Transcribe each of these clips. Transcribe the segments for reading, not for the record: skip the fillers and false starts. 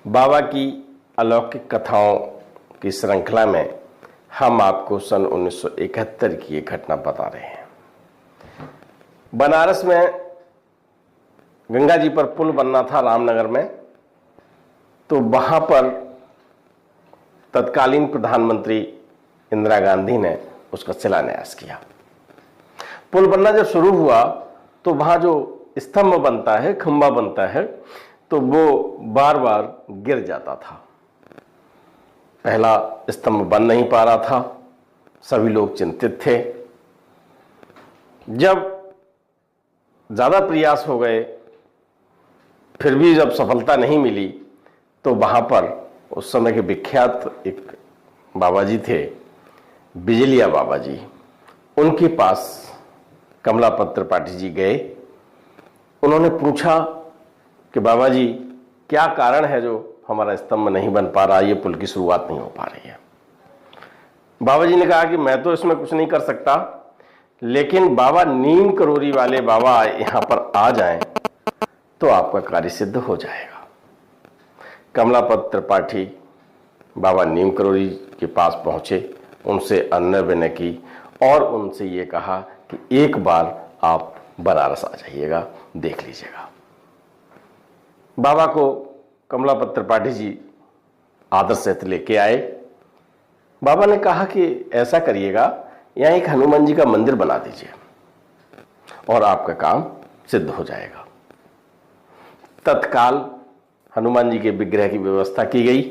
बाबा की अलौकिक कथाओं की श्रृंखला में हम आपको सन 1971 की एक घटना बता रहे हैं। बनारस में गंगा जी पर पुल बनना था रामनगर में, तो वहां पर तत्कालीन प्रधानमंत्री इंदिरा गांधी ने उसका शिलान्यास किया। पुल बनना जब शुरू हुआ तो वहां जो स्तंभ बनता है, खंभा बनता है, तो वो बार बार गिर जाता था। पहला स्तंभ बन नहीं पा रहा था, सभी लोग चिंतित थे। जब ज्यादा प्रयास हो गए फिर भी जब सफलता नहीं मिली, तो वहां पर उस समय के विख्यात एक बाबा जी थे, बिजलिया बाबा जी, उनके पास कमलापत त्रिपाठी जी गए। उन्होंने पूछा कि बाबा जी क्या कारण है जो हमारा स्तंभ नहीं बन पा रहा, ये पुल की शुरुआत नहीं हो पा रही है। बाबा जी ने कहा कि मैं तो इसमें कुछ नहीं कर सकता, लेकिन बाबा नीम करोरी वाले बाबा यहां पर आ जाएं तो आपका कार्य सिद्ध हो जाएगा। कमलापत त्रिपाठी बाबा नीम करोरी के पास पहुंचे, उनसे अन्न विनय की और उनसे ये कहा कि एक बार आप बनारस आ जाइएगा, देख लीजिएगा। बाबा को कमलापत त्रिपाठी जी आदर सहित लेके आए। बाबा ने कहा कि ऐसा करिएगा, यहां एक हनुमान जी का मंदिर बना दीजिए और आपका काम सिद्ध हो जाएगा। तत्काल हनुमान जी के विग्रह की व्यवस्था की गई।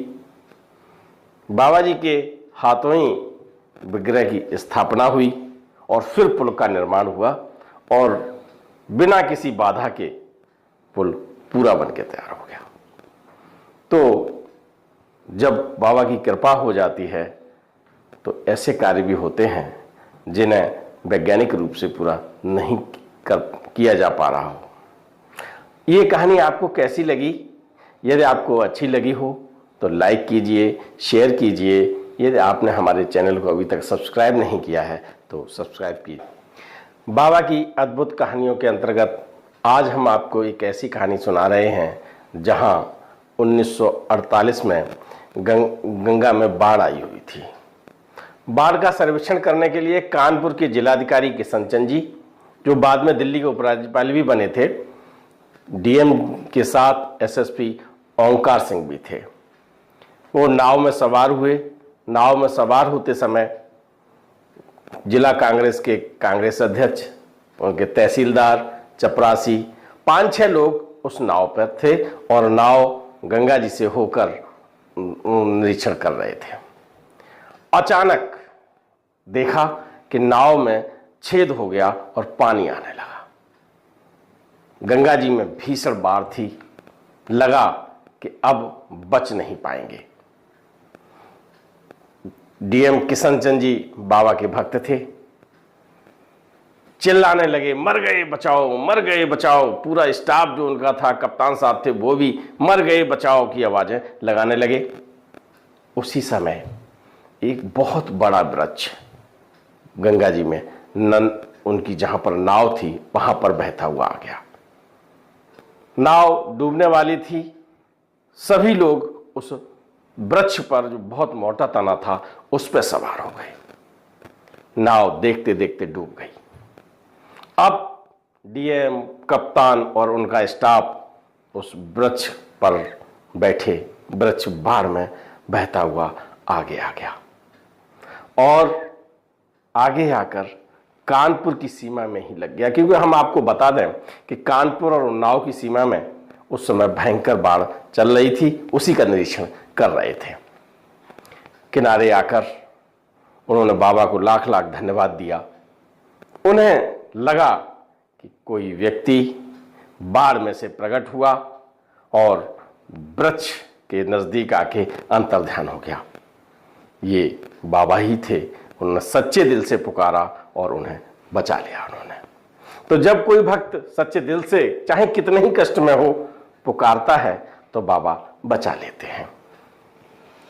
बाबा जी के हाथों ही विग्रह की स्थापना हुई और फिर पुल का निर्माण हुआ और बिना किसी बाधा के पुल पूरा बनके तैयार हो गया। तो जब बाबा की कृपा हो जाती है तो ऐसे कार्य भी होते हैं जिन्हें वैज्ञानिक रूप से पूरा नहीं किया जा पा रहा हो। ये कहानी आपको कैसी लगी? यदि आपको अच्छी लगी हो तो लाइक कीजिए, शेयर कीजिए। यदि आपने हमारे चैनल को अभी तक सब्सक्राइब नहीं किया है तो सब्सक्राइब कीजिए। बाबा की अद्भुत कहानियों के अंतर्गत आज हम आपको एक ऐसी कहानी सुना रहे हैं जहां 1948 में गंगा में बाढ़ आई हुई थी। बाढ़ का सर्वेक्षण करने के लिए कानपुर के जिलाधिकारी किशन चंद जी, जो बाद में दिल्ली के उपराज्यपाल भी बने थे, डीएम के साथ एसएसपी ओंकार सिंह भी थे। वो नाव में सवार हुए। नाव में सवार होते समय जिला कांग्रेस के कांग्रेस अध्यक्ष, उनके तहसीलदार, चपरासी, 5-6 लोग उस नाव पर थे और नाव गंगा जी से होकर निरीक्षण कर रहे थे। अचानक देखा कि नाव में छेद हो गया और पानी आने लगा। गंगा जी में भीषण बाढ़ थी। लगा कि अब बच नहीं पाएंगे। डीएम किशन चंद जी बाबा के भक्त थे, चिल्लाने लगे, मर गए बचाओ, मर गए बचाओ। पूरा स्टाफ जो उनका था, कप्तान साहब थे, वो भी मर गए बचाओ की आवाजें लगाने लगे। उसी समय एक बहुत बड़ा वृक्ष गंगा जी में उनकी जहां पर नाव थी वहां पर बहता हुआ आ गया। नाव डूबने वाली थी। सभी लोग उस वृक्ष पर, जो बहुत मोटा तना था, उस पर सवार हो गए। नाव देखते देखते डूब गई। अब डीएम, कप्तान और उनका स्टाफ उस वृक्ष पर बैठे। वृक्ष बाढ़ में बहता हुआ आगे आ गया और आगे आकर कानपुर की सीमा में ही लग गया। क्योंकि हम आपको बता दें कि कानपुर और उन्नाव की सीमा में उस समय भयंकर बाढ़ चल रही थी, उसी का निरीक्षण कर रहे थे। किनारे आकर उन्होंने बाबा को लाख लाख धन्यवाद दिया। उन्हें लगा कि कोई व्यक्ति बाढ़ में से प्रकट हुआ और वृक्ष के नजदीक आके अंतर्ध्यान हो गया। ये बाबा ही थे। उन्होंने सच्चे दिल से पुकारा और उन्हें बचा लिया उन्होंने। तो जब कोई भक्त सच्चे दिल से, चाहे कितने ही कष्ट में हो, पुकारता है तो बाबा बचा लेते हैं।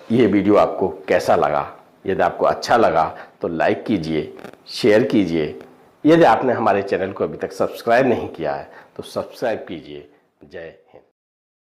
ये वीडियो आपको कैसा लगा? यदि आपको अच्छा लगा तो लाइक कीजिए, शेयर कीजिए। यदि आपने हमारे चैनल को अभी तक सब्सक्राइब नहीं किया है तो सब्सक्राइब कीजिए। जय हिंद।